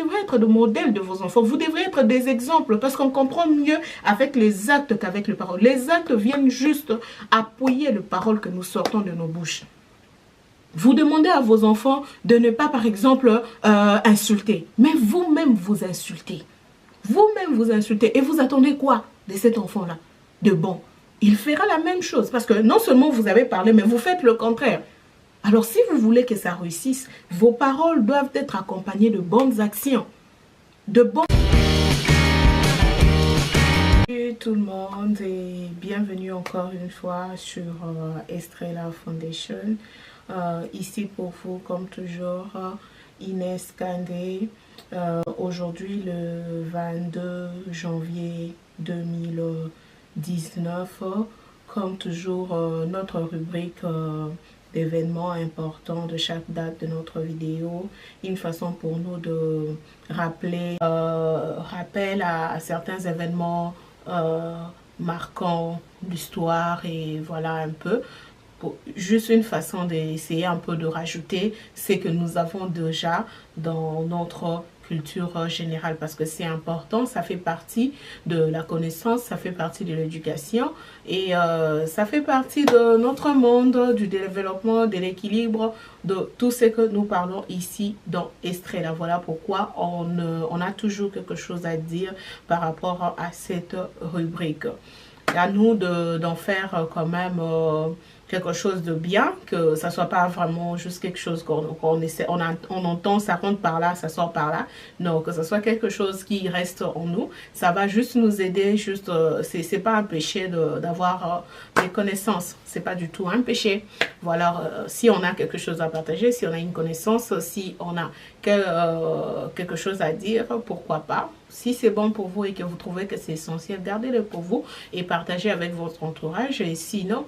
devrez être le modèle de vos enfants. Vous devrez être des exemples parce qu'on comprend mieux avec les actes qu'avec les paroles. Les actes viennent juste appuyer les paroles que nous sortons de nos bouches. Vous demandez à vos enfants de ne pas, par exemple, insulter. Mais vous-même, vous insultez. Vous-même, vous insultez. Et vous attendez quoi de cet enfant-là? De bon. Il fera la même chose. Parce que non seulement vous avez parlé, mais vous faites le contraire. Alors, si vous voulez que ça réussisse, vos paroles doivent être accompagnées de bonnes actions. Salut tout le monde et bienvenue encore une fois sur Estrella Foundation. Ici pour vous, comme toujours, Inès Kandé. Aujourd'hui, le 22 janvier 2019, comme toujours, notre rubrique d'événements importants de chaque date de notre vidéo, une façon pour nous de rappeler rappel à certains événements marquants l'histoire et voilà un peu. Juste une façon d'essayer un peu de rajouter ce que nous avons déjà dans notre culture générale parce que c'est important, ça fait partie de la connaissance, ça fait partie de l'éducation et ça fait partie de notre monde, du développement, de l'équilibre, de tout ce que nous parlons ici dans Estrella. Voilà pourquoi on a toujours quelque chose à dire par rapport à cette rubrique. À nous d'en faire quand même quelque chose de bien, que ça soit pas vraiment juste quelque chose qu'on essaie, on entend, ça rentre par là, ça sort par là. Non, que ce soit quelque chose qui reste en nous. Ça va juste nous aider, juste, c'est pas un péché d'avoir des connaissances. C'est pas du tout un péché. Voilà, si on a quelque chose à partager, si on a une connaissance, si on a quelque chose à dire, pourquoi pas. Si c'est bon pour vous et que vous trouvez que c'est essentiel, gardez-le pour vous et partagez avec votre entourage. Et sinon,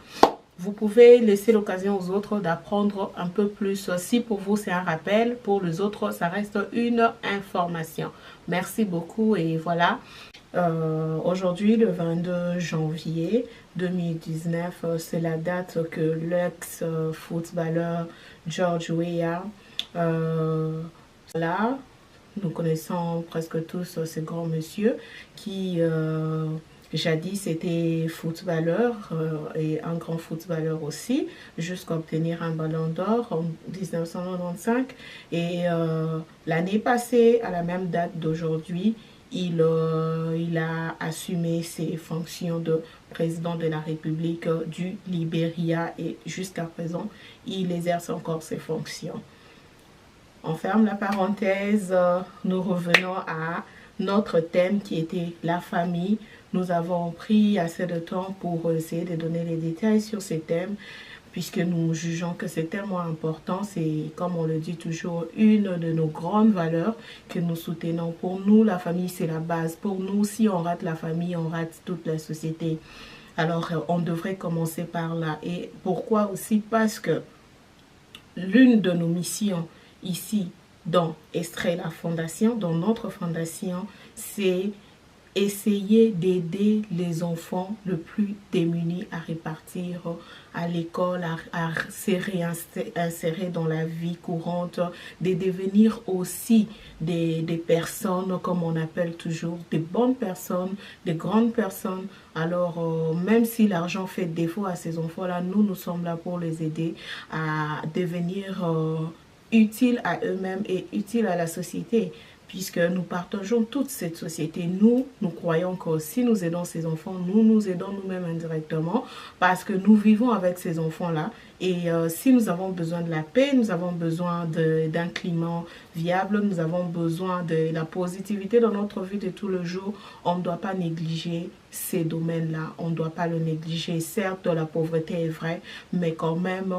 vous pouvez laisser l'occasion aux autres d'apprendre un peu plus. Si pour vous, c'est un rappel, pour les autres, ça reste une information. Merci beaucoup et voilà. Aujourd'hui, le 22 janvier 2019, c'est la date que l'ex-footballeur George Weah, là, nous connaissons presque tous ce grand monsieur qui jadis était footballeur et un grand footballeur aussi, jusqu'à obtenir un ballon d'or en 1995. Et l'année passée, à la même date d'aujourd'hui, il a assumé ses fonctions de président de la République du Libéria et jusqu'à présent, il exerce encore ses fonctions. On ferme la parenthèse, nous revenons à notre thème qui était la famille. Nous avons pris assez de temps pour essayer de donner les détails sur ces thèmes, puisque nous jugeons que c'est tellement important. C'est, comme on le dit toujours, une de nos grandes valeurs que nous soutenons. Pour nous, la famille, c'est la base. Pour nous, si on rate la famille, on rate toute la société. Alors, on devrait commencer par là. Et pourquoi aussi? Parce que l'une de nos missions ici, dans Estrella Fondation, dans notre fondation, c'est essayer d'aider les enfants les plus démunis à repartir à l'école, à se réinsérer dans la vie courante, de devenir aussi des personnes, comme on appelle toujours, des bonnes personnes, des grandes personnes. Alors, même si l'argent fait défaut à ces enfants-là, nous sommes là pour les aider à devenir utiles à eux-mêmes et utiles à la société, puisque nous partageons toute cette société. Nous croyons que si nous aidons ces enfants, nous nous aidons nous-mêmes indirectement, parce que nous vivons avec ces enfants-là. Et si nous avons besoin de la paix, nous avons besoin d'un climat viable, nous avons besoin de la positivité dans notre vie de tous les jours, on ne doit pas négliger ces domaines-là, on ne doit pas le négliger. Certes, la pauvreté est vraie, mais quand même,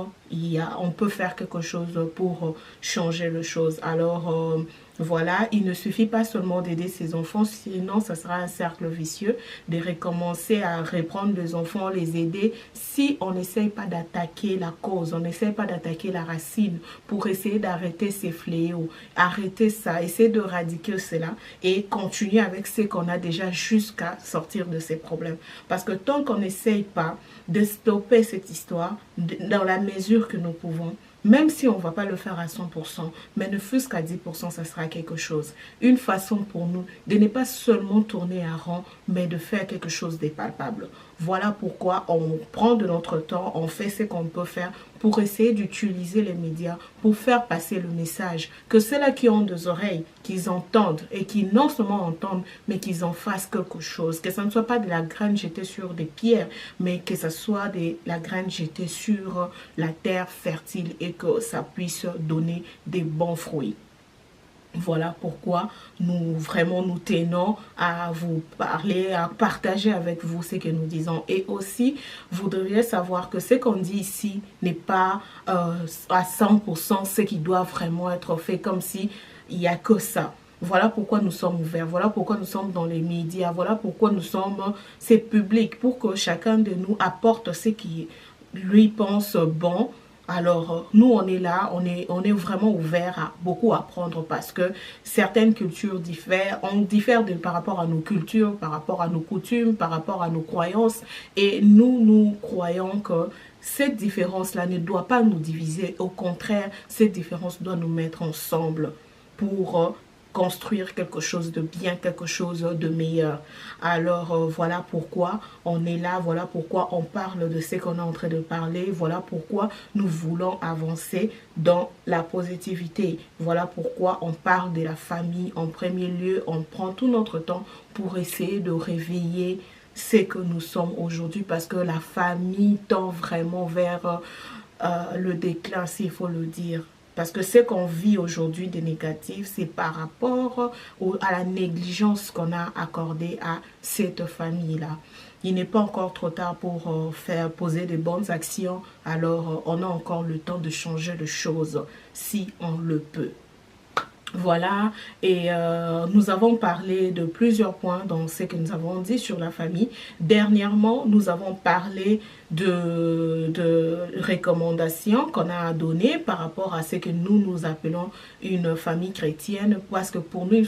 on peut faire quelque chose pour changer les choses. Alors, voilà, il ne suffit pas seulement d'aider ces enfants, sinon ça sera un cercle vicieux, de recommencer à reprendre les enfants, les aider, si on n'essaye pas d'attaquer la cause, on n'essaye pas d'attaquer la racine pour essayer d'arrêter ces fléaux, arrêter ça, essayer d'éradiquer cela et continuer avec ce qu'on a déjà jusqu'à sortir de ces problèmes. Parce que tant qu'on n'essaye pas de stopper cette histoire, dans la mesure que nous pouvons, même si on ne va pas le faire à 100%, mais ne fût-ce qu'à 10%, ça sera quelque chose. Une façon pour nous de ne pas seulement tourner à rond, mais de faire quelque chose de palpable. Voilà pourquoi on prend de notre temps, on fait ce qu'on peut faire pour essayer d'utiliser les médias, pour faire passer le message, que ceux-là qui ont des oreilles, qu'ils entendent et qui non seulement entendent, mais qu'ils en fassent quelque chose. Que ce ne soit pas de la graine jetée sur des pierres, mais que ce soit de la graine jetée sur la terre fertile et que ça puisse donner des bons fruits. Voilà pourquoi nous tenons à vous parler, à partager avec vous ce que nous disons. Et aussi, vous devriez savoir que ce qu'on dit ici n'est pas à 100% ce qui doit vraiment être fait, comme si il n'y a que ça. Voilà pourquoi nous sommes ouverts, voilà pourquoi nous sommes dans les médias, voilà pourquoi nous sommes, c'est public, pour que chacun de nous apporte ce qui lui pense bon. Alors, nous, on est là, on est vraiment ouvert à beaucoup apprendre parce que certaines cultures diffèrent, on diffère par rapport à nos cultures, par rapport à nos coutumes, par rapport à nos croyances. Et nous croyons que cette différence-là ne doit pas nous diviser. Au contraire, cette différence doit nous mettre ensemble pour construire quelque chose de bien, quelque chose de meilleur. Alors voilà pourquoi on est là, voilà pourquoi on parle de ce qu'on est en train de parler, voilà pourquoi nous voulons avancer dans la positivité. Voilà pourquoi on parle de la famille en premier lieu, on prend tout notre temps pour essayer de réveiller ce que nous sommes aujourd'hui parce que la famille tend vraiment vers le déclin, s'il faut le dire. Parce que ce qu'on vit aujourd'hui de négatif, c'est par rapport à la négligence qu'on a accordée à cette famille-là. Il n'est pas encore trop tard pour faire poser de bonnes actions. Alors, on a encore le temps de changer les choses si on le peut. Voilà, et nous avons parlé de plusieurs points dans ce que nous avons dit sur la famille. Dernièrement, nous avons parlé de recommandations qu'on a données par rapport à ce que nous appelons une famille chrétienne. Parce que pour nous, une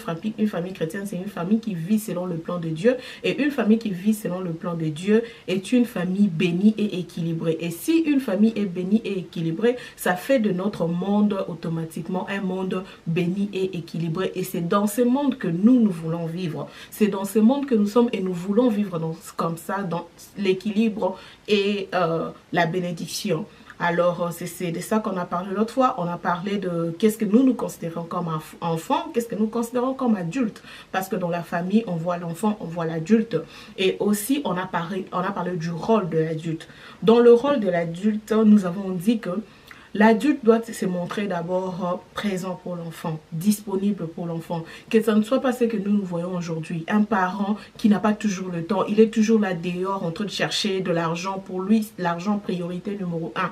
famille chrétienne, c'est une famille qui vit selon le plan de Dieu. Et une famille qui vit selon le plan de Dieu est une famille bénie et équilibrée. Et si une famille est bénie et équilibrée, ça fait de notre monde automatiquement un monde béni et équilibré. Et c'est dans ce monde que nous voulons vivre. C'est dans ce monde que nous sommes et nous voulons vivre comme ça, dans l'équilibre et la bénédiction. Alors, c'est de ça qu'on a parlé l'autre fois. On a parlé de qu'est-ce que nous considérons comme enfant, qu'est-ce que nous considérons comme adulte. Parce que dans la famille, on voit l'enfant, on voit l'adulte. Et aussi, on a parlé du rôle de l'adulte. Dans le rôle de l'adulte, nous avons dit que l'adulte doit se montrer d'abord présent pour l'enfant, disponible pour l'enfant. Que ça ne soit pas ce que nous voyons aujourd'hui. Un parent qui n'a pas toujours le temps, il est toujours là dehors en train de chercher de l'argent. Pour lui, l'argent priorité numéro 1.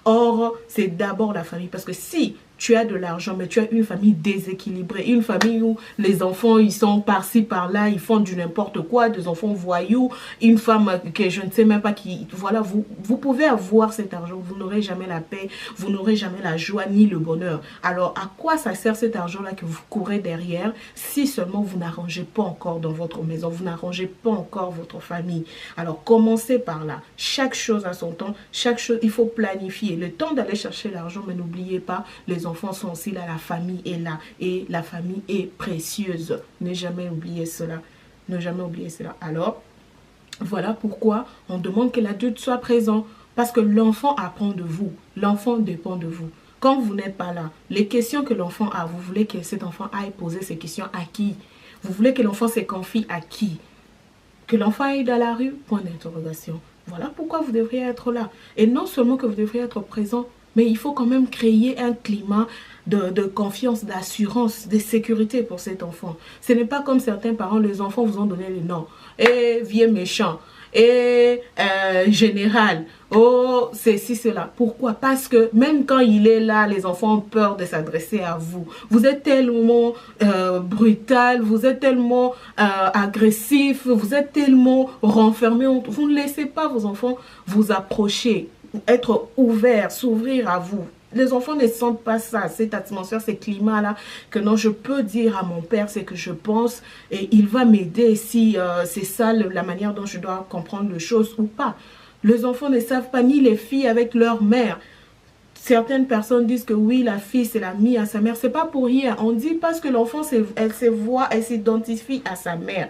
Or, c'est d'abord la famille. Parce que si tu as de l'argent, mais tu as une famille déséquilibrée, une famille où les enfants, ils sont par-ci, par-là, ils font du n'importe quoi, des enfants voyous, une femme que je ne sais même pas qui... Voilà, vous pouvez avoir cet argent, vous n'aurez jamais la paix, vous n'aurez jamais la joie ni le bonheur. Alors, à quoi ça sert cet argent-là que vous courez derrière si seulement vous n'arrangez pas encore dans votre maison, vous n'arrangez pas encore votre famille? Alors, commencez par là. Chaque chose a son temps, chaque chose, il faut planifier. Le temps d'aller chercher l'argent, mais n'oubliez pas, les enfants sont aussi là, la famille est là et la famille est précieuse. Ne jamais oublier cela. Ne jamais oublier cela. Alors, voilà pourquoi on demande que l'adulte soit présent. Parce que l'enfant apprend de vous. L'enfant dépend de vous. Quand vous n'êtes pas là, les questions que l'enfant a, vous voulez que cet enfant aille poser ces questions à qui? Vous voulez que l'enfant se confie à qui? Que l'enfant aille dans la rue? Point d'interrogation. Voilà pourquoi vous devriez être là. Et non seulement que vous devriez être présent, mais il faut quand même créer un climat de confiance, d'assurance, de sécurité pour cet enfant. Ce n'est pas comme certains parents, les enfants vous ont donné le nom. Et vieux méchant. Et général. Oh, ceci, cela. Pourquoi? Parce que même quand il est là, les enfants ont peur de s'adresser à vous. Vous êtes tellement brutal, vous êtes tellement agressif, vous êtes tellement renfermé. Vous ne laissez pas vos enfants vous approcher, être ouverts, s'ouvrir à vous. Les enfants ne sentent pas ça, cette atmosphère, ce climat-là, que non, je peux dire à mon père ce que je pense et il va m'aider si c'est ça la manière dont je dois comprendre les choses ou pas. Les enfants ne savent pas, ni les filles avec leur mère. Certaines personnes disent que oui, la fille, c'est l'amie à sa mère. C'est pas pour rien. On dit parce que l'enfant, elle se voit, elle s'identifie à sa mère.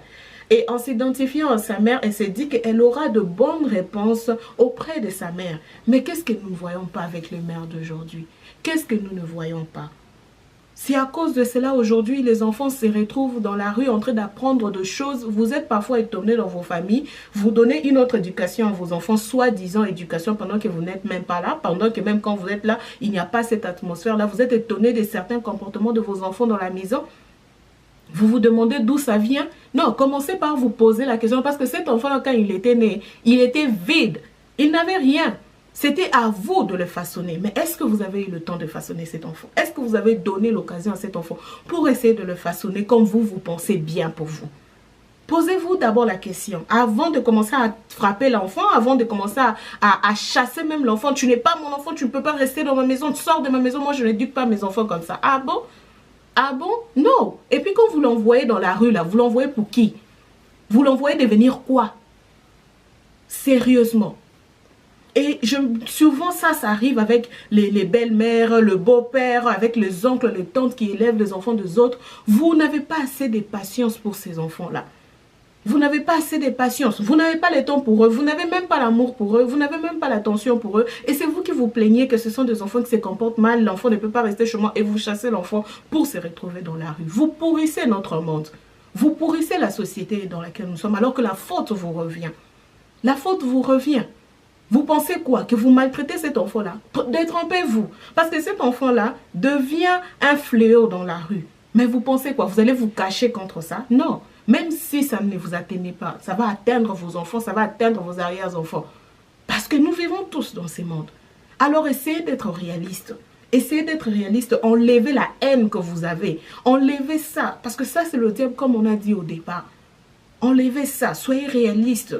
Et en s'identifiant à sa mère, elle s'est dit qu'elle aura de bonnes réponses auprès de sa mère. Mais qu'est-ce que nous ne voyons pas avec les mères d'aujourd'hui? Qu'est-ce que nous ne voyons pas? C'est à cause de cela, aujourd'hui, les enfants se retrouvent dans la rue en train d'apprendre de choses. Vous êtes parfois étonnés dans vos familles. Vous donnez une autre éducation à vos enfants, soi-disant éducation, pendant que vous n'êtes même pas là. Pendant que même quand vous êtes là, il n'y a pas cette atmosphère-là. Vous êtes étonnés de certains comportements de vos enfants dans la maison. Vous vous demandez d'où ça vient? Non, commencez par vous poser la question. Parce que cet enfant-là, quand il était né, il était vide. Il n'avait rien. C'était à vous de le façonner. Mais est-ce que vous avez eu le temps de façonner cet enfant? Est-ce que vous avez donné l'occasion à cet enfant pour essayer de le façonner comme vous pensez bien pour vous? Posez-vous d'abord la question. Avant de commencer à frapper l'enfant, avant de commencer à chasser même l'enfant. Tu n'es pas mon enfant, tu ne peux pas rester dans ma maison. Tu sors de ma maison, moi je n'éduque pas mes enfants comme ça. Ah bon? Ah bon? Non. Et puis quand vous l'envoyez dans la rue, là, vous l'envoyez pour qui? Vous l'envoyez devenir quoi? Sérieusement. Et souvent ça arrive avec les belles-mères, le beau-père, avec les oncles, les tantes qui élèvent les enfants des autres. Vous n'avez pas assez de patience pour ces enfants-là. Vous n'avez pas assez de patience. Vous n'avez pas le temps pour eux. Vous n'avez même pas l'amour pour eux. Vous n'avez même pas l'attention pour eux. Et c'est vous qui vous plaignez que ce sont des enfants qui se comportent mal. L'enfant ne peut pas rester chez moi et vous chassez l'enfant pour se retrouver dans la rue. Vous pourrissez notre monde. Vous pourrissez la société dans laquelle nous sommes alors que la faute vous revient. La faute vous revient. Vous pensez quoi? Que vous maltraitez cet enfant-là? Détrompez-vous. Parce que cet enfant-là devient un fléau dans la rue. Mais vous pensez quoi? Vous allez vous cacher contre ça? Non. Même si ça ne vous atteignait pas, ça va atteindre vos enfants, ça va atteindre vos arrière-enfants. Parce que nous vivons tous dans ces mondes. Alors essayez d'être réaliste. Essayez d'être réaliste. Enlevez la haine que vous avez. Enlevez ça. Parce que ça, c'est le diable comme on a dit au départ. Enlevez ça. Soyez réaliste.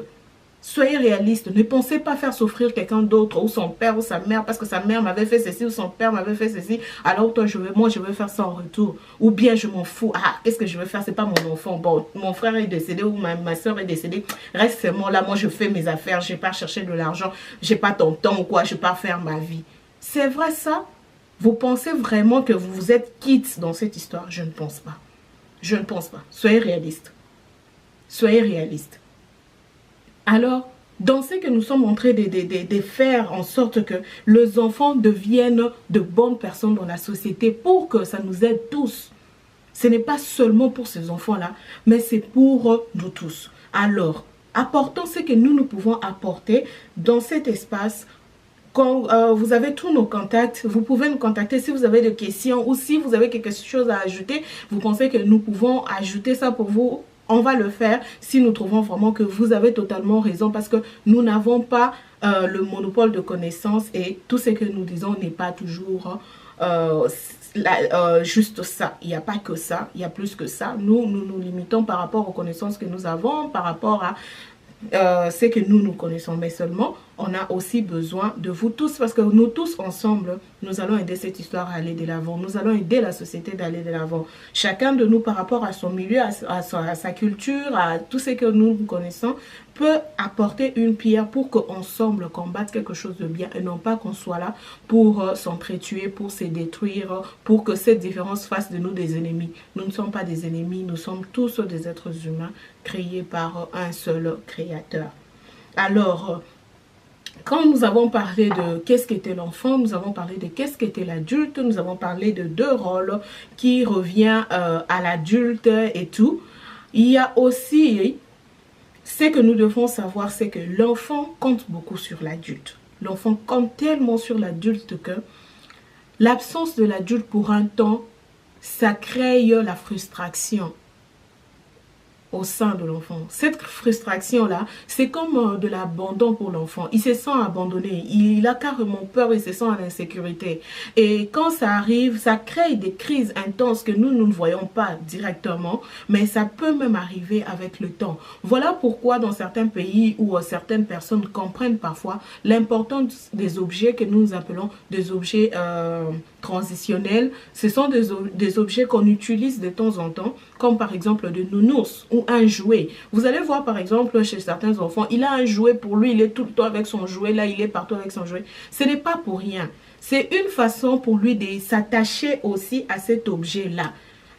Soyez réaliste. Ne pensez pas faire souffrir quelqu'un d'autre, ou son père, ou sa mère, parce que sa mère m'avait fait ceci, ou son père m'avait fait ceci. Alors toi, moi, je veux faire ça en retour. Ou bien je m'en fous. Ah, qu'est-ce que je veux faire? C'est pas mon enfant. Bon, mon frère est décédé, ou ma soeur est décédée. Reste seulement là. Moi, je fais mes affaires. Je n'ai pas cherché de l'argent. Je n'ai pas ton temps ou quoi. Je ne vais pas faire ma vie. C'est vrai ça? Vous pensez vraiment que vous vous êtes quitte dans cette histoire? Je ne pense pas. Je ne pense pas. Soyez réaliste. Soyez réaliste. Alors, dans ce que nous sommes en train de faire en sorte que les enfants deviennent de bonnes personnes dans la société pour que ça nous aide tous. Ce n'est pas seulement pour ces enfants-là, mais c'est pour nous tous. Alors, apportons ce que nous pouvons apporter dans cet espace. Quand vous avez tous nos contacts, vous pouvez nous contacter si vous avez des questions ou si vous avez quelque chose à ajouter. Vous pensez que nous pouvons ajouter ça pour vous? On va le faire si nous trouvons vraiment que vous avez totalement raison parce que nous n'avons pas le monopole de connaissances et tout ce que nous disons n'est pas toujours juste ça. Il n'y a pas que ça, il y a plus que ça. Nous nous limitons par rapport aux connaissances que nous avons, par rapport à ce que nous connaissons, mais seulement on a aussi besoin de vous tous parce que nous tous ensemble, nous allons aider cette histoire à aller de l'avant. Nous allons aider la société d'aller de l'avant. Chacun de nous par rapport à son milieu, à sa culture, à tout ce que nous connaissons, peut apporter une pierre pour qu'ensemble combattre quelque chose de bien et non pas qu'on soit là pour s'entretuer, pour se détruire, pour que cette différence fasse de nous des ennemis. Nous ne sommes pas des ennemis, nous sommes tous des êtres humains créés par un seul créateur. Alors, quand nous avons parlé de qu'est-ce qu'était l'enfant, nous avons parlé de qu'est-ce qu'était l'adulte, nous avons parlé de deux rôles qui reviennent à l'adulte et tout. Il y a aussi, ce que nous devons savoir, c'est que l'enfant compte beaucoup sur l'adulte. L'enfant compte tellement sur l'adulte que l'absence de l'adulte pour un temps, ça crée la frustration au sein de l'enfant. Cette frustration-là, c'est comme de l'abandon pour l'enfant. Il se sent abandonné, il a carrément peur, il se sent en insécurité. Et quand ça arrive, ça crée des crises intenses que nous ne voyons pas directement, mais ça peut même arriver avec le temps. Voilà pourquoi dans certains pays où certaines personnes comprennent parfois l'importance des objets que nous appelons des objets transitionnels, ce sont des objets qu'on utilise de temps en temps, comme par exemple des nounours ou un jouet. Vous allez voir par exemple chez certains enfants, il a un jouet pour lui, il est tout le temps avec son jouet, là il est partout avec son jouet. Ce n'est pas pour rien. C'est une façon pour lui de s'attacher aussi à cet objet-là.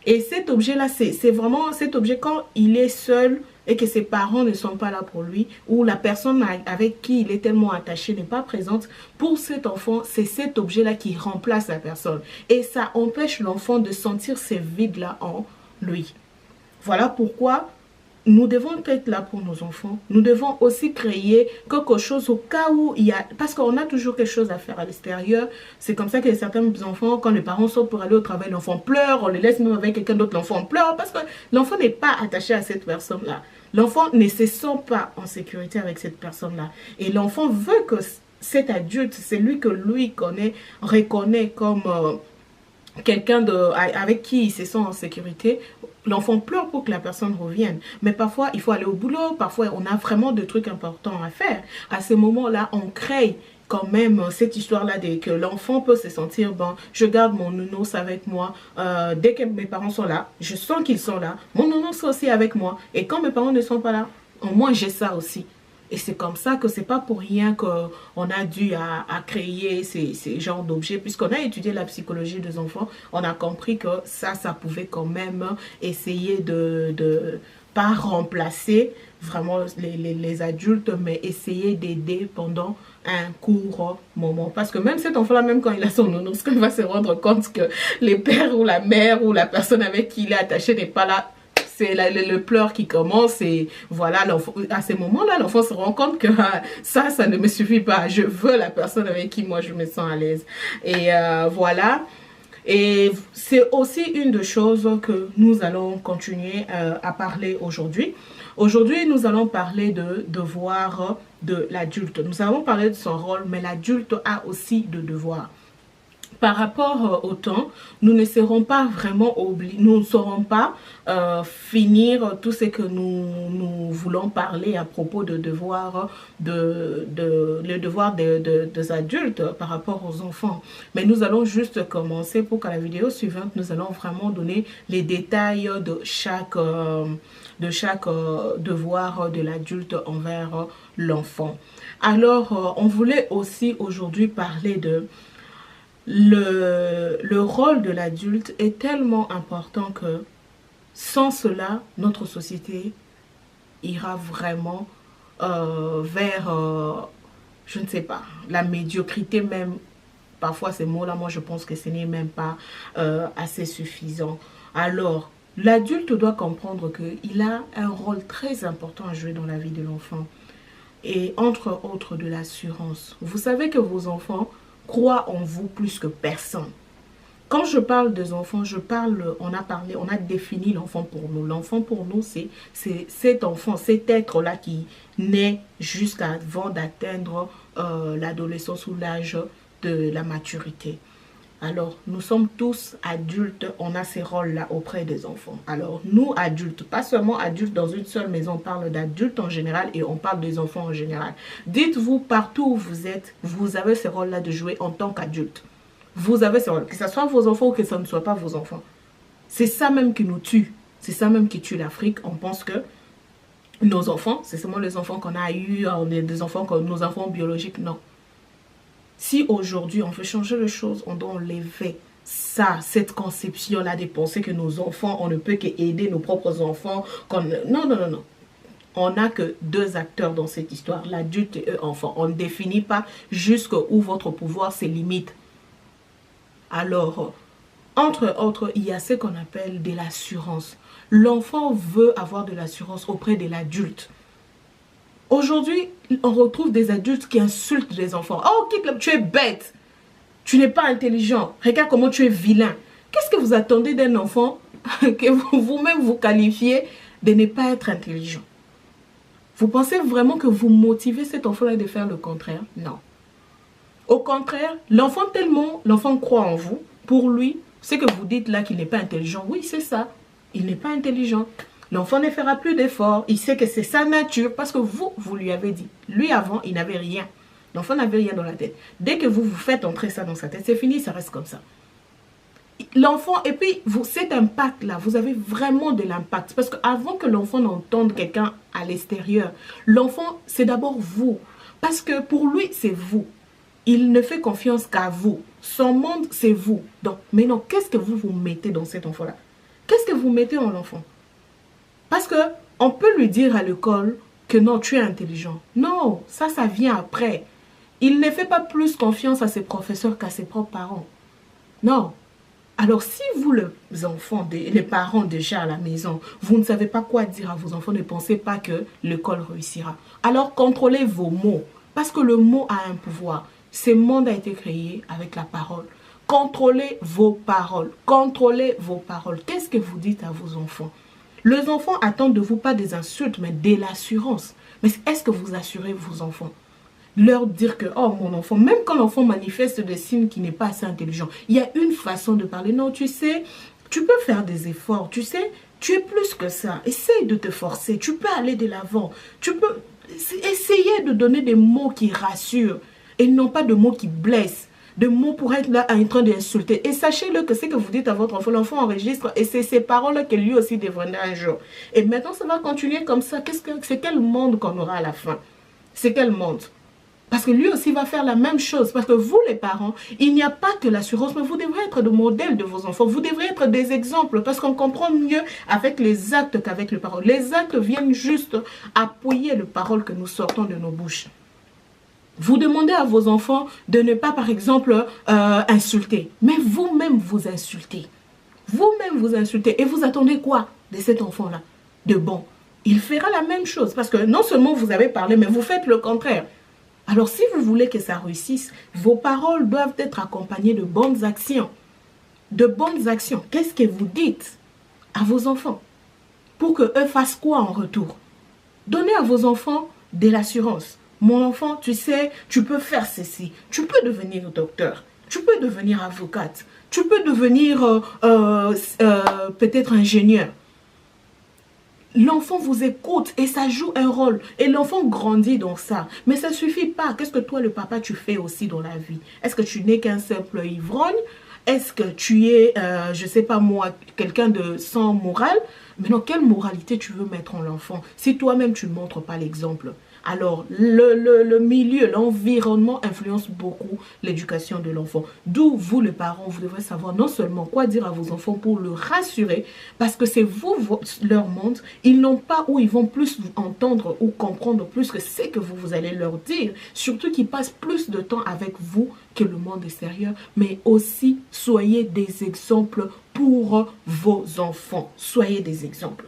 Et cet objet-là, c'est vraiment cet objet quand il est seul et que ses parents ne sont pas là pour lui, ou la personne avec qui il est tellement attaché n'est pas présente, pour cet enfant, c'est cet objet-là qui remplace la personne. Et ça empêche l'enfant de sentir ces vides-là en lui. Voilà pourquoi nous devons être là pour nos enfants. Nous devons aussi créer quelque chose au cas où il y a... Parce qu'on a toujours quelque chose à faire à l'extérieur. C'est comme ça que certains enfants, quand les parents sortent pour aller au travail, l'enfant pleure, on les laisse même avec quelqu'un d'autre, l'enfant pleure parce que l'enfant n'est pas attaché à cette personne-là. L'enfant ne se sent pas en sécurité avec cette personne-là. Et l'enfant veut que cet adulte, c'est lui que lui connaît, reconnaît comme... quelqu'un avec qui il se sent en sécurité, l'enfant pleure pour que la personne revienne. Mais parfois, il faut aller au boulot, parfois, on a vraiment des trucs importants à faire. À ce moment-là, on crée quand même cette histoire-là que l'enfant peut se sentir, bon, je garde mon nounours avec moi. Dès que mes parents sont là, je sens qu'ils sont là. Mon nounours est aussi avec moi. Et quand mes parents ne sont pas là, au moins j'ai ça aussi. Et c'est comme ça que c'est pas pour rien qu'on a dû à créer ces genres d'objets. Puisqu'on a étudié la psychologie des enfants, on a compris que ça pouvait quand même essayer de pas remplacer vraiment les adultes, mais essayer d'aider pendant un court moment. Parce que même cet enfant-là, même quand il a son nounours, quand il va se rendre compte que les pères ou la mère ou la personne avec qui il est attaché n'est pas là, c'est le pleur qui commence et voilà, à ce moment-là, l'enfant se rend compte que ça ne me suffit pas. Je veux la personne avec qui moi je me sens à l'aise. Et voilà. Et c'est aussi une des choses que nous allons continuer à parler aujourd'hui. Aujourd'hui, nous allons parler de devoir de l'adulte. Nous avons parlé de son rôle, mais l'adulte a aussi de devoirs. Par rapport au temps, nous ne serons pas vraiment obligés, nous ne saurons pas finir tout ce que nous voulons parler à propos de devoirs, le devoir des adultes par rapport aux enfants. Mais nous allons juste commencer pour qu'à la vidéo suivante, nous allons vraiment donner les détails de chaque devoir de l'adulte envers l'enfant. Alors, on voulait aussi aujourd'hui parler de le rôle de l'adulte est tellement important que sans cela, notre société ira vraiment vers, je ne sais pas, la médiocrité même. Parfois, ces mots-là, moi, je pense que ce n'est même pas assez suffisant. Alors, l'adulte doit comprendre qu'il a un rôle très important à jouer dans la vie de l'enfant. Et entre autres, de l'assurance. Vous savez que vos enfants croient en vous plus que personne. Quand je parle des enfants, on a défini l'enfant pour nous. L'enfant pour nous, c'est cet enfant, cet être-là qui naît jusqu'avant d'atteindre l'adolescence ou l'âge de la maturité. Alors, nous sommes tous adultes, on a ces rôles-là auprès des enfants. Alors, nous, adultes, pas seulement adultes dans une seule maison, on parle d'adultes en général et on parle des enfants en général. Dites-vous, partout où vous êtes, vous avez ce rôle-là de jouer en tant qu'adulte. Vous avez ce rôle, que ce soit vos enfants ou que ce ne soit pas vos enfants. C'est ça même qui nous tue. C'est ça même qui tue l'Afrique. On pense que nos enfants, c'est seulement les enfants qu'on a eus, des enfants comme nos enfants biologiques, non. Si aujourd'hui on veut changer les choses, on doit enlever cette conception-là de penser que nos enfants, on ne peut qu'aider nos propres enfants. Non, non, non, non. On n'a que deux acteurs dans cette histoire, l'adulte et l'enfant. On ne définit pas jusqu'où votre pouvoir se limite. Alors, entre autres, il y a ce qu'on appelle de l'assurance. L'enfant veut avoir de l'assurance auprès de l'adulte. Aujourd'hui, on retrouve des adultes qui insultent les enfants. Oh, tu es bête. Tu n'es pas intelligent. Regarde comment tu es vilain. Qu'est-ce que vous attendez d'un enfant que vous-même vous qualifiez de ne pas être intelligent? Vous pensez vraiment que vous motivez cet enfant-là de faire le contraire? Non. Au contraire, l'enfant croit en vous. Pour lui, ce que vous dites là qu'il n'est pas intelligent, oui, c'est ça. Il n'est pas intelligent. L'enfant ne fera plus d'efforts. Il sait que c'est sa nature parce que vous lui avez dit. Lui, avant, il n'avait rien. L'enfant n'avait rien dans la tête. Dès que vous faites entrer ça dans sa tête, c'est fini, ça reste comme ça. L'enfant, et puis cet impact-là, vous avez vraiment de l'impact. Parce qu'avant que l'enfant n'entende quelqu'un à l'extérieur, l'enfant, c'est d'abord vous. Parce que pour lui, c'est vous. Il ne fait confiance qu'à vous. Son monde, c'est vous. Donc, mais non, qu'est-ce que vous vous mettez dans cet enfant-là? Qu'est-ce que vous mettez en l'enfant? Parce que on peut lui dire à l'école que non, tu es intelligent. Non, ça vient après. Il ne fait pas plus confiance à ses professeurs qu'à ses propres parents. Non. Alors, si vous, les enfants, les parents déjà à la maison, vous ne savez pas quoi dire à vos enfants, ne pensez pas que l'école réussira. Alors, contrôlez vos mots. Parce que le mot a un pouvoir. Ce monde a été créé avec la parole. Contrôlez vos paroles. Contrôlez vos paroles. Qu'est-ce que vous dites à vos enfants? Les enfants attendent de vous pas des insultes, mais de l'assurance. Mais est-ce que vous assurez vos enfants? Leur dire que, oh mon enfant, même quand l'enfant manifeste des signes qui n'est pas assez intelligent, il y a une façon de parler. Non, tu sais, tu peux faire des efforts. Tu sais, tu es plus que ça. Essaye de te forcer. Tu peux aller de l'avant. Tu peux essayer de donner des mots qui rassurent et non pas de mots qui blessent. De mots pour être là en train d'insulter. Et sachez-le que ce que vous dites à votre enfant, l'enfant enregistre et c'est ces paroles que lui aussi devrait un jour. Et maintenant, ça va continuer comme ça. C'est quel monde qu'on aura à la fin? C'est quel monde? Parce que lui aussi va faire la même chose. Parce que vous, les parents, il n'y a pas que l'assurance, mais vous devrez être le modèle de vos enfants. Vous devrez être des exemples. Parce qu'on comprend mieux avec les actes qu'avec les paroles. Les actes viennent juste appuyer les paroles que nous sortons de nos bouches. Vous demandez à vos enfants de ne pas, par exemple, insulter. Mais vous-même, vous insultez. Vous-même, vous insultez. Et vous attendez quoi de cet enfant-là? De bon. Il fera la même chose. Parce que non seulement vous avez parlé, mais vous faites le contraire. Alors, si vous voulez que ça réussisse, vos paroles doivent être accompagnées de bonnes actions. De bonnes actions. Qu'est-ce que vous dites à vos enfants? Pour qu'eux fassent quoi en retour? Donnez à vos enfants de l'assurance. Mon enfant, tu sais, tu peux faire ceci. Tu peux devenir docteur. Tu peux devenir avocate. Tu peux devenir peut-être ingénieur. L'enfant vous écoute et ça joue un rôle. Et l'enfant grandit dans ça. Mais ça ne suffit pas. Qu'est-ce que toi, le papa, tu fais aussi dans la vie? Est-ce que tu n'es qu'un simple ivrogne? Est-ce que tu es, je ne sais pas moi, quelqu'un de sans morale? Mais non, quelle moralité tu veux mettre en l'enfant si toi-même tu ne montres pas l'exemple? Alors, le milieu, l'environnement influence beaucoup l'éducation de l'enfant. D'où vous, les parents, vous devrez savoir non seulement quoi dire à vos enfants pour le rassurer, parce que c'est vous, leur monde. Ils n'ont pas où ils vont plus entendre ou comprendre plus que ce que vous allez leur dire. Surtout qu'ils passent plus de temps avec vous que le monde extérieur. Mais aussi, soyez des exemples pour vos enfants. Soyez des exemples.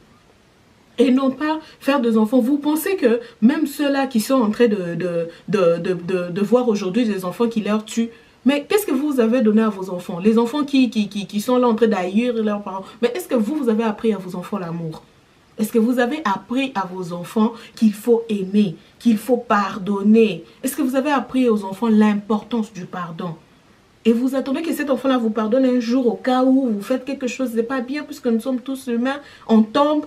Et non pas faire des enfants. Vous pensez que même ceux-là qui sont en train de voir aujourd'hui des enfants qui leur tuent, mais qu'est-ce que vous avez donné à vos enfants? Les enfants qui sont là en train d'haïr leurs parents. Mais est-ce que vous avez appris à vos enfants l'amour? Est-ce que vous avez appris à vos enfants qu'il faut aimer, qu'il faut pardonner? Est-ce que vous avez appris aux enfants l'importance du pardon? Et vous attendez que cet enfant-là vous pardonne un jour au cas où vous faites quelque chose de pas bien, puisque nous sommes tous humains, on tombe.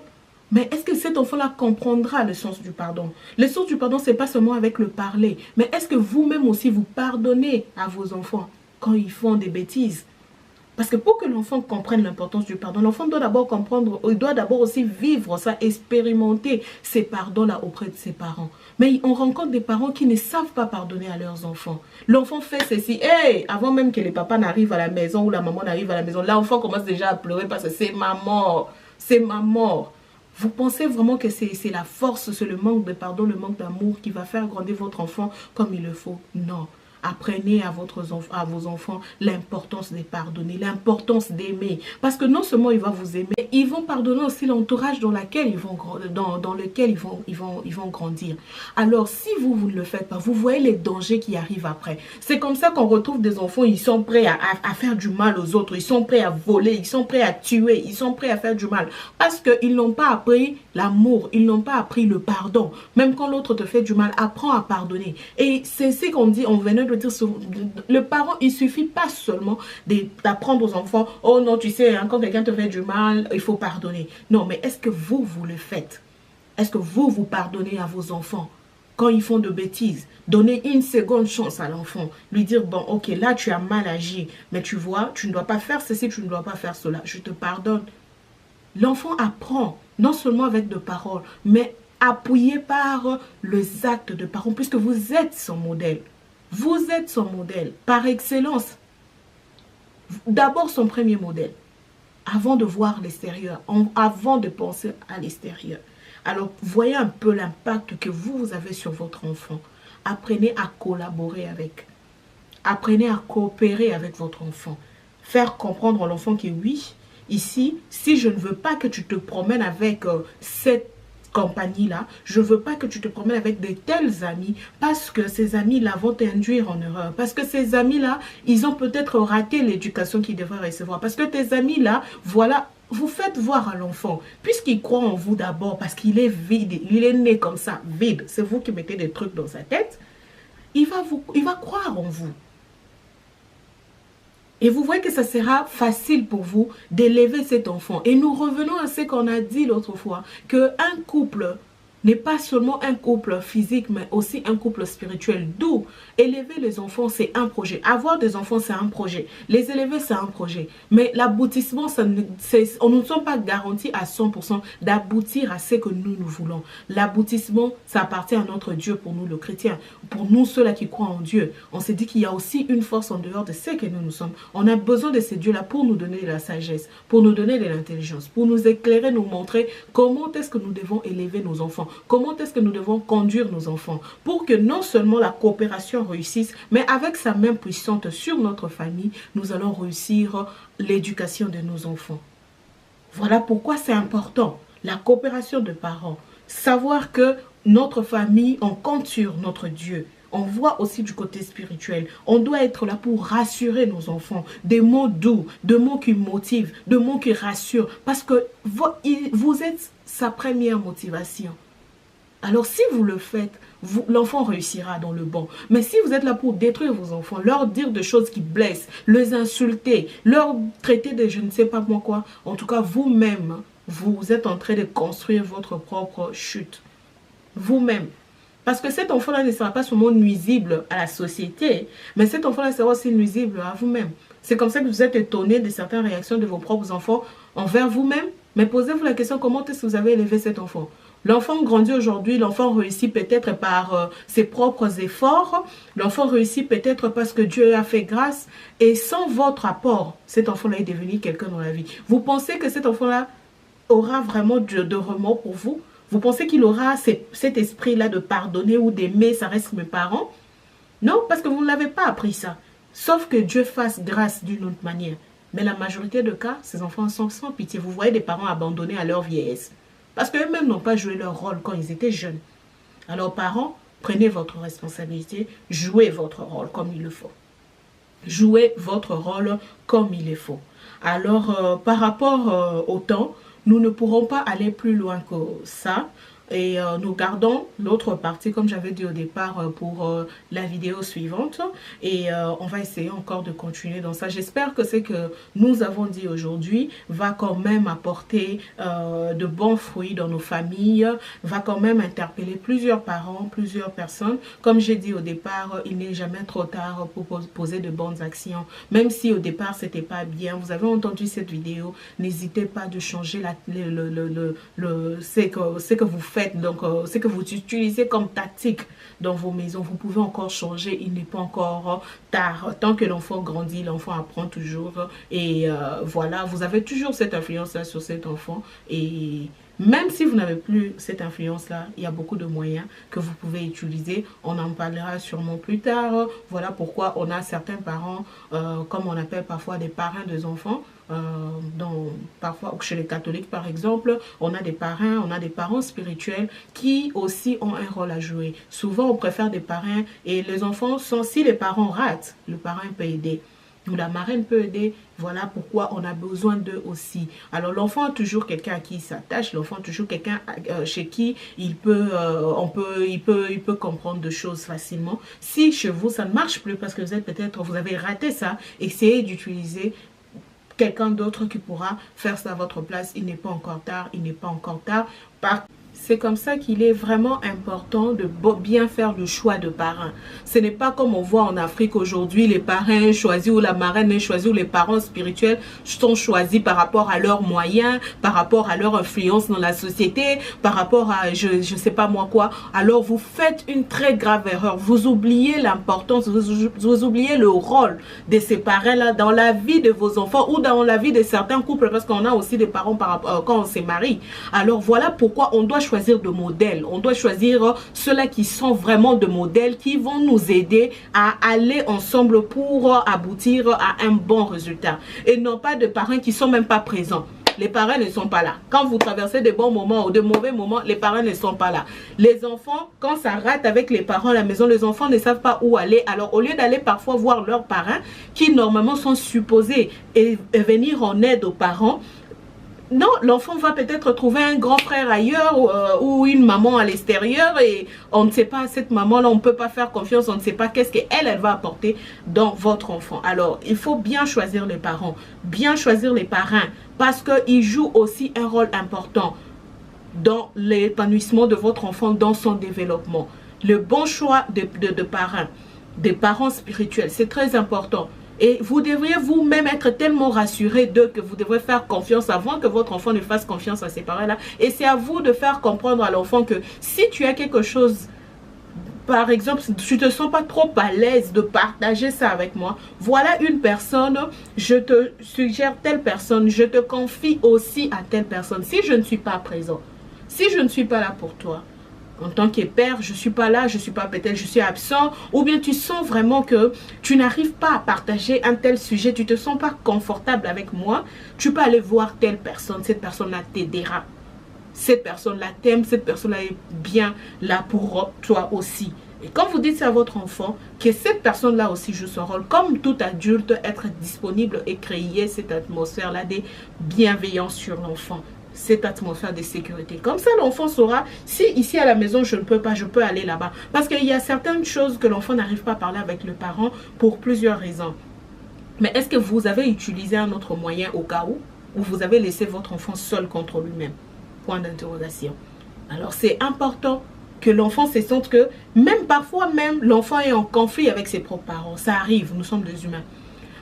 Mais est-ce que cet enfant-là comprendra le sens du pardon? Le sens du pardon, ce n'est pas seulement avec le parler. Mais est-ce que vous-même aussi, vous pardonnez à vos enfants quand ils font des bêtises? Parce que pour que l'enfant comprenne l'importance du pardon, l'enfant doit d'abord comprendre, il doit d'abord aussi vivre ça, expérimenter ces pardons-là auprès de ses parents. Mais on rencontre des parents qui ne savent pas pardonner à leurs enfants. L'enfant fait ceci, hey, avant même que les papas n'arrivent à la maison ou la maman n'arrive à la maison, l'enfant commence déjà à pleurer parce que c'est ma mort, c'est ma mort. Vous pensez vraiment que c'est la force, c'est le manque de pardon, le manque d'amour qui va faire grandir votre enfant comme il le faut? Non. Apprenez à vos enfants l'importance de pardonner, l'importance d'aimer. Parce que non seulement ils vont vous aimer, ils vont pardonner aussi l'entourage dans lequel ils vont grandir. Alors, si vous ne le faites pas, vous voyez les dangers qui arrivent après. C'est comme ça qu'on retrouve des enfants, ils sont prêts à faire du mal aux autres, ils sont prêts à voler, ils sont prêts à tuer, ils sont prêts à faire du mal. Parce qu'ils n'ont pas appris l'amour, ils n'ont pas appris le pardon. Même quand l'autre te fait du mal, apprends à pardonner. Et c'est ce qu'on dit, on venait de dire, le parent, il suffit pas seulement d'apprendre aux enfants, oh non, tu sais, hein, quand quelqu'un te fait du mal, il faut pardonner. Non, mais est-ce que vous le faites? Est-ce que vous pardonnez à vos enfants? quand ils font de bêtises. Donner une seconde chance à l'enfant. Lui dire, bon, ok, là, tu as mal agi. Mais tu vois, tu ne dois pas faire ceci, tu ne dois pas faire cela. Je te pardonne. L'enfant apprend, non seulement avec de paroles, mais appuyé par les actes de parents, puisque vous êtes son modèle. Vous êtes son modèle, par excellence. D'abord son premier modèle, avant de voir l'extérieur, avant de penser à l'extérieur. Alors, voyez un peu l'impact que vous avez sur votre enfant. Apprenez à collaborer avec. Apprenez à coopérer avec votre enfant. Faire comprendre à l'enfant que oui, ici, si je ne veux pas que tu te promènes avec cette compagnie-là, je ne veux pas que tu te promènes avec de tels amis parce que ces amis-là vont t'induire en erreur. Parce que ces amis-là, ils ont peut-être raté l'éducation qu'ils devraient recevoir. Parce que tes amis-là, voilà, vous faites voir à l'enfant, puisqu'il croit en vous d'abord, parce qu'il est vide, il est né comme ça, vide, c'est vous qui mettez des trucs dans sa tête, il va croire en vous. Et vous voyez que ça sera facile pour vous d'élever cet enfant. Et nous revenons à ce qu'on a dit l'autre fois, qu'un couple n'est pas seulement un couple physique, mais aussi un couple spirituel. D'où élever les enfants, c'est un projet. Avoir des enfants, c'est un projet. Les élever, c'est un projet. Mais l'aboutissement, on ne sommes pas garantis à 100% d'aboutir à ce que nous voulons. L'aboutissement, ça appartient à notre Dieu pour nous, le chrétien. Pour nous, ceux-là qui croient en Dieu. On s'est dit qu'il y a aussi une force en dehors de ce que nous sommes. On a besoin de ces dieux-là pour nous donner de la sagesse, pour nous donner de l'intelligence, pour nous éclairer, nous montrer comment est-ce que nous devons élever nos enfants. Comment est-ce que nous devons conduire nos enfants pour que non seulement la coopération réussisse, mais avec sa main puissante sur notre famille, nous allons réussir l'éducation de nos enfants. Voilà pourquoi c'est important, la coopération de parents. Savoir que notre famille, on compte sur notre Dieu. On voit aussi du côté spirituel. On doit être là pour rassurer nos enfants. Des mots doux, des mots qui motivent, des mots qui rassurent. Parce que vous êtes sa première motivation. Alors si vous le faites, l'enfant réussira dans le bon. Mais si vous êtes là pour détruire vos enfants, leur dire des choses qui blessent, les insulter, leur traiter de je ne sais pas moi quoi, en tout cas vous-même, vous êtes en train de construire votre propre chute. Vous-même. Parce que cet enfant-là ne sera pas seulement nuisible à la société, mais cet enfant-là sera aussi nuisible à vous-même. C'est comme ça que vous êtes étonné de certaines réactions de vos propres enfants envers vous-même. Mais posez-vous la question, comment est-ce que vous avez élevé cet enfant? L'enfant grandit aujourd'hui, l'enfant réussit peut-être par ses propres efforts, l'enfant réussit peut-être parce que Dieu a fait grâce, et sans votre apport, cet enfant-là est devenu quelqu'un dans la vie. Vous pensez que cet enfant-là aura vraiment de remords pour vous? Vous pensez qu'il aura cet esprit-là de pardonner ou d'aimer, ça reste mes parents? Non, parce que vous ne l'avez pas appris ça. Sauf que Dieu fasse grâce d'une autre manière. Mais la majorité de cas, ces enfants sont sans pitié. Vous voyez des parents abandonnés à leur vieillesse. Parce qu'eux-mêmes n'ont pas joué leur rôle quand ils étaient jeunes. Alors parents, prenez votre responsabilité, jouez votre rôle comme il le faut. Jouez votre rôle comme il le faut. Alors par rapport au temps, nous ne pourrons pas aller plus loin que ça. Et nous gardons l'autre partie, comme j'avais dit au départ, pour la vidéo suivante. Et on va essayer encore de continuer dans ça. J'espère que ce que nous avons dit aujourd'hui va quand même apporter de bons fruits dans nos familles, va quand même interpeller plusieurs parents, plusieurs personnes. Comme j'ai dit au départ, il n'est jamais trop tard pour poser de bonnes actions. Même si au départ, c'était pas bien, vous avez entendu cette vidéo, n'hésitez pas de changer ce que vous faites. Donc, ce que vous utilisez comme tactique dans vos maisons, vous pouvez encore changer. Il n'est pas encore tard. Tant que l'enfant grandit, l'enfant apprend toujours. Et voilà, vous avez toujours cette influence-là sur cet enfant. Et même si vous n'avez plus cette influence-là, il y a beaucoup de moyens que vous pouvez utiliser. On en parlera sûrement plus tard. Voilà pourquoi on a certains parents, comme on appelle parfois des parrains des enfants. Parfois chez les catholiques par exemple, on a des parents spirituels qui aussi ont un rôle à jouer. Souvent on préfère des parrains et les enfants sont, si les parents ratent, le parrain peut aider ou la marraine peut aider. Voilà pourquoi on a besoin d'eux aussi. Alors l'enfant a toujours quelqu'un à qui il s'attache, l'enfant a toujours quelqu'un chez qui il peut comprendre des choses facilement. Si chez vous ça ne marche plus parce que vous avez raté ça, essayez d'utiliser quelqu'un d'autre qui pourra faire ça à votre place. Il n'est pas encore tard, il n'est pas encore tard. C'est comme ça qu'il est vraiment important de bien faire le choix de parrain. Ce n'est pas comme on voit en Afrique aujourd'hui, les parrains choisis ou la marraine est choisie ou les parents spirituels sont choisis par rapport à leurs moyens, par rapport à leur influence dans la société, par rapport à je sais pas moi quoi. Alors vous faites une très grave erreur. Vous oubliez l'importance, vous oubliez le rôle de ces parrains-là dans la vie de vos enfants ou dans la vie de certains couples, parce qu'on a aussi des parents par rapport, quand on se marie. Alors voilà pourquoi on doit choisir de modèles. On doit choisir ceux-là qui sont vraiment de modèles, qui vont nous aider à aller ensemble pour aboutir à un bon résultat. Et non pas de parents qui sont même pas présents. Les parents ne sont pas là. Quand vous traversez de bons moments ou de mauvais moments, les parents ne sont pas là. Les enfants, quand ça rate avec les parents à la maison, les enfants ne savent pas où aller. Alors, au lieu d'aller parfois voir leurs parents, qui normalement sont supposés venir en aide aux parents, non, l'enfant va peut-être trouver un grand frère ailleurs ou une maman à l'extérieur et on ne sait pas, cette maman-là, on ne peut pas faire confiance, on ne sait pas qu'est-ce qu'elle va apporter dans votre enfant. Alors, il faut bien choisir les parents, bien choisir les parrains parce qu'ils jouent aussi un rôle important dans l'épanouissement de votre enfant, dans son développement. Le bon choix de parrains, des parents spirituels, c'est très important. Et vous devriez vous-même être tellement rassuré d'eux que vous devrez faire confiance avant que votre enfant ne fasse confiance à ces parents-là. Et c'est à vous de faire comprendre à l'enfant que si tu as quelque chose, par exemple, tu ne te sens pas trop à l'aise de partager ça avec moi, voilà une personne, je te suggère telle personne, je te confie aussi à telle personne. Si je ne suis pas présent, si je ne suis pas là pour toi, en tant que père, je ne suis pas là, je suis pas peut-être, je suis absent, ou bien tu sens vraiment que tu n'arrives pas à partager un tel sujet, tu ne te sens pas confortable avec moi, tu peux aller voir telle personne, cette personne-là t'aidera. Cette personne-là t'aime, cette personne-là est bien là pour toi aussi. Et quand vous dites ça à votre enfant, que cette personne-là aussi joue son rôle, comme tout adulte, être disponible et créer cette atmosphère-là de bienveillance sur l'enfant. Cette atmosphère de sécurité. Comme ça, l'enfant saura, si ici à la maison, je ne peux pas, je peux aller là-bas. Parce qu'il y a certaines choses que l'enfant n'arrive pas à parler avec le parent pour plusieurs raisons. Mais est-ce que vous avez utilisé un autre moyen au cas où vous avez laissé votre enfant seul contre lui-même? Point d'interrogation. Alors, c'est important que l'enfant se sente que, même parfois, même l'enfant est en conflit avec ses propres parents. Ça arrive, nous sommes des humains.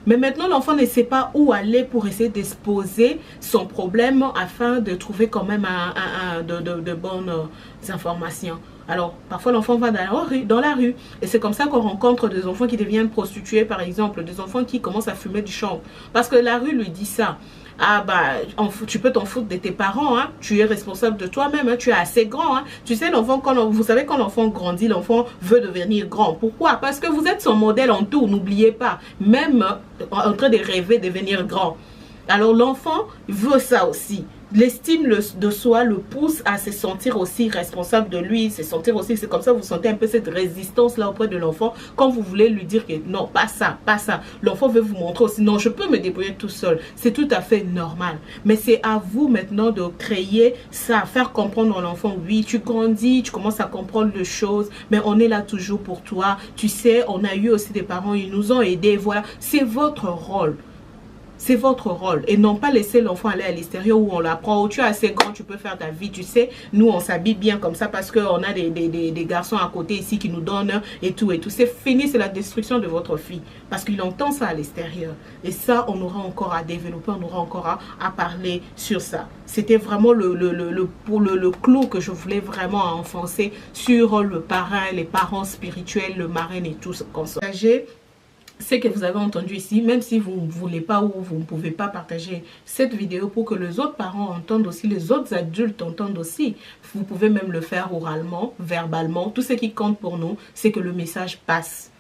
Mais maintenant, l'enfant ne sait pas où aller pour essayer d'exposer son problème afin de trouver quand même de bonnes informations. Alors, parfois, l'enfant va dans la rue. Et c'est comme ça qu'on rencontre des enfants qui deviennent prostitués, par exemple. Des enfants qui commencent à fumer du chanvre. Parce que la rue lui dit ça. Ah bah, tu peux t'en foutre de tes parents, hein. Tu es responsable de toi-même, hein. Tu es assez grand, hein. Tu sais, l'enfant, vous savez, quand l'enfant grandit, l'enfant veut devenir grand. Pourquoi? Parce que vous êtes son modèle en tout, n'oubliez pas. Même en train de rêver de devenir grand. Alors l'enfant veut ça aussi. L'estime de soi le pousse à se sentir aussi responsable de lui, se sentir aussi, c'est comme ça vous sentez un peu cette résistance là auprès de l'enfant quand vous voulez lui dire que non, pas ça, pas ça. L'enfant veut vous montrer aussi, non, je peux me débrouiller tout seul. C'est tout à fait normal. Mais c'est à vous maintenant de créer ça, faire comprendre à l'enfant, oui, tu grandis, tu commences à comprendre les choses, mais on est là toujours pour toi. Tu sais, on a eu aussi des parents, ils nous ont aidés, voilà. C'est votre rôle. C'est votre rôle et non pas laisser l'enfant aller à l'extérieur où on l'apprend, où tu es assez grand, tu peux faire ta vie, tu sais. Nous, on s'habille bien comme ça parce qu'on a des garçons à côté ici qui nous donnent et tout. C'est fini, c'est la destruction de votre fille parce qu'il entend ça à l'extérieur. Et ça, on aura encore à développer, on aura encore à parler sur ça. C'était vraiment le clou que je voulais vraiment enfoncer sur le parrain, les parents spirituels, le marraine et tout ce qu'on s'est. Ce que vous avez entendu ici, même si vous ne voulez pas ou vous ne pouvez pas partager cette vidéo pour que les autres parents entendent aussi, les autres adultes entendent aussi, vous pouvez même le faire oralement, verbalement. Tout ce qui compte pour nous, c'est que le message passe.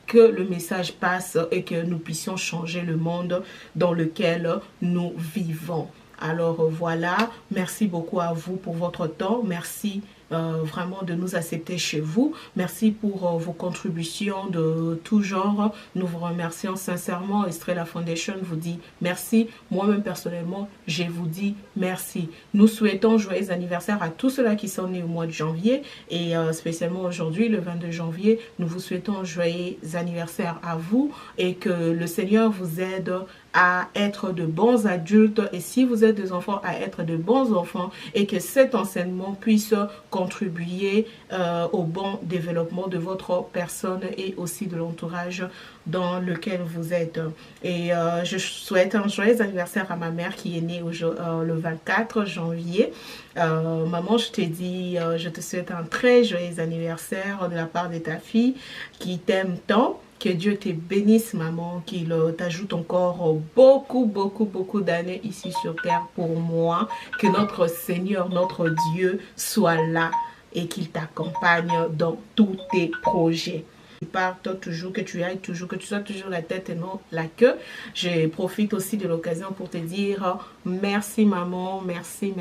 Que le message passe et que nous puissions changer le monde dans lequel nous vivons. Alors voilà, merci beaucoup à vous pour votre temps. Merci vraiment de nous accepter chez vous. Merci pour vos contributions de tout genre. Nous vous remercions sincèrement. Estrella Foundation vous dit merci. Moi-même personnellement, je vous dis merci. Nous souhaitons joyeux anniversaire à tous ceux-là qui sont nés au mois de janvier et spécialement aujourd'hui, le 22 janvier, nous vous souhaitons joyeux anniversaire à vous et que le Seigneur vous aide à être de bons adultes et si vous êtes des enfants, à être de bons enfants et que cet enseignement puisse contribuer au bon développement de votre personne et aussi de l'entourage dans lequel vous êtes. Et je souhaite un joyeux anniversaire à ma mère qui est née le 24 janvier. Maman, je te dis, je te souhaite un très joyeux anniversaire de la part de ta fille qui t'aime tant. Que Dieu te bénisse, maman, qu'il t'ajoute encore beaucoup d'années ici sur terre pour moi. Que notre Seigneur, notre Dieu soit là et qu'il t'accompagne dans tous tes projets. Partent toujours, que tu ailles toujours, que tu sois toujours la tête et non la queue. Je profite aussi de l'occasion pour te dire merci maman, merci,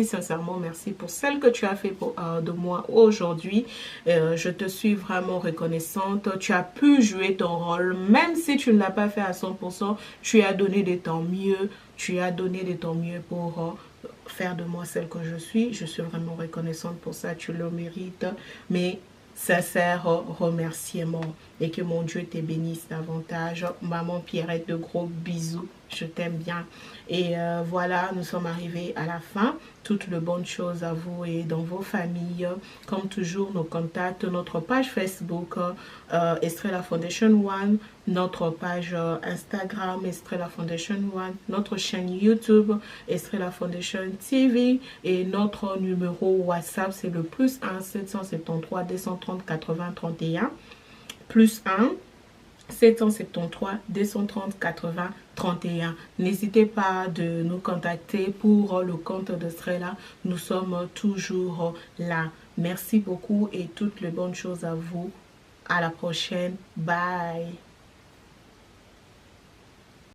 sincèrement merci pour celle que tu as fait de moi aujourd'hui. Je te suis vraiment reconnaissante. Tu as pu jouer ton rôle, même si tu ne l'as pas fait à 100%, tu as donné de ton mieux, pour faire de moi celle que je suis. Je suis vraiment reconnaissante pour ça, tu le mérites, mais sincère remerciement et que mon Dieu te bénisse davantage. Maman Pierrette, de gros bisous, je t'aime bien. Et voilà, nous sommes arrivés à la fin. Toutes les bonnes choses à vous et dans vos familles. Comme toujours, nos contacts, notre page Facebook Estrella Foundation One, notre page Instagram Estrella Foundation One, notre chaîne YouTube Estrella Foundation TV et notre numéro WhatsApp, c'est le +1 773 230 80 31 +1 773 230 80 31. N'hésitez pas de nous contacter pour le compte d'Estrella. Nous sommes toujours là. Merci beaucoup et toutes les bonnes choses à vous. À la prochaine. Bye.